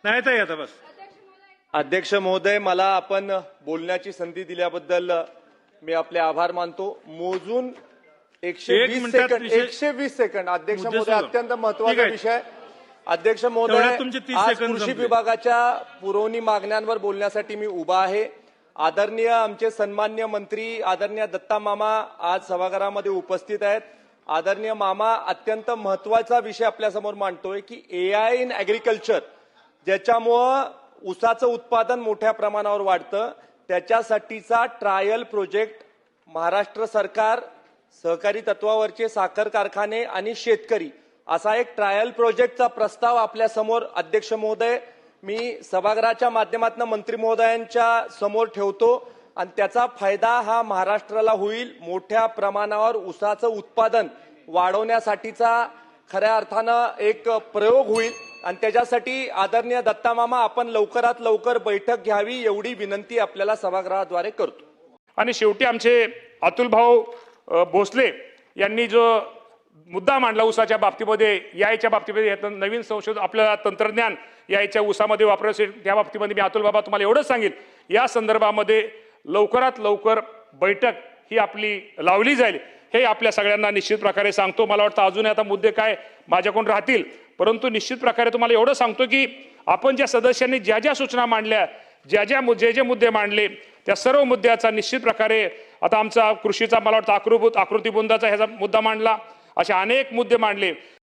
नाही ताई आता बस. अध्यक्ष महोदय, मला आपण बोलण्याची संधी दिल्याबद्दल मी आपले आभार मानतो. मोजून 120 सेकंड अध्यक्ष महोदय, अत्यंत महत्वाचा विषय. अध्यक्ष महोदय, आज कृषी विभागाच्या पुरवणी मागण्यांवर बोलण्यासाठी मी उभा आहे. आदरणीय आमचे सन्मान्य मंत्री आदरणीय दत्ता मामा आज सभागृहामध्ये उपस्थित आहेत. आदरणीय मामा अत्यंत महत्वाचा विषय आपल्यासमोर मांडतोय की AI इन ऍग्रिकल्चर, ज्याच्यामुळं ऊसाचं उत्पादन मोठ्या प्रमाणावर वाढतं, त्याच्यासाठीचा ट्रायल प्रोजेक्ट महाराष्ट्र सरकार, सहकारी तत्वावरचे साखर कारखाने आणि शेतकरी असा एक ट्रायल प्रोजेक्टचा प्रस्ताव आपल्या समोर अध्यक्ष महोदय मी सभागृहाच्या माध्यमातून मंत्री महोदयांच्या समोर ठेवतो आणि त्याचा फायदा हा महाराष्ट्राला होईल. मोठ्या प्रमाणावर ऊसाचं उत्पादन वाढवण्यासाठीचा खऱ्या अर्थानं एक प्रयोग होईल आणि त्याच्यासाठी आदरणीय दत्ता मामा आपण लवकरात लवकर बैठक घ्यावी एवढी विनंती आपल्याला सभागृहाद्वारे करतो. आणि शेवटी आमचे अतुल भाऊ भोसले यांनी जो मुद्दा मांडला ऊसाच्या बाबतीमध्ये, याच्या बाबतीमध्ये नवीन संशोधन आपल्याला तंत्रज्ञान याच्या ऊसामध्ये वापरायचे, त्या बाबतीमध्ये मी अतुल बाबा तुम्हाला एवढंच सांगेन, या संदर्भामध्ये लवकरात लवकर बैठक ही आपली लावली जाईल हे आपल्या सगळ्यांना निश्चित प्रकारे सांगतो. मला वाटतं अजूनही आता मुद्दे काय माझ्याकडून राहतील, परंतु निश्चित प्रकारे तुम्हाला एवढं सांगतो की आपण ज्या सदस्यांनी ज्या ज्या सूचना मांडल्या, जे जे मुद्दे मांडले, त्या सर्व मुद्द्याचा निश्चित प्रकारे आता आमचा कृषीचा मला वाटतं आकृतिबंधाचा ह्याचा मुद्दा मांडला, असे अनेक मुद्दे मांडले.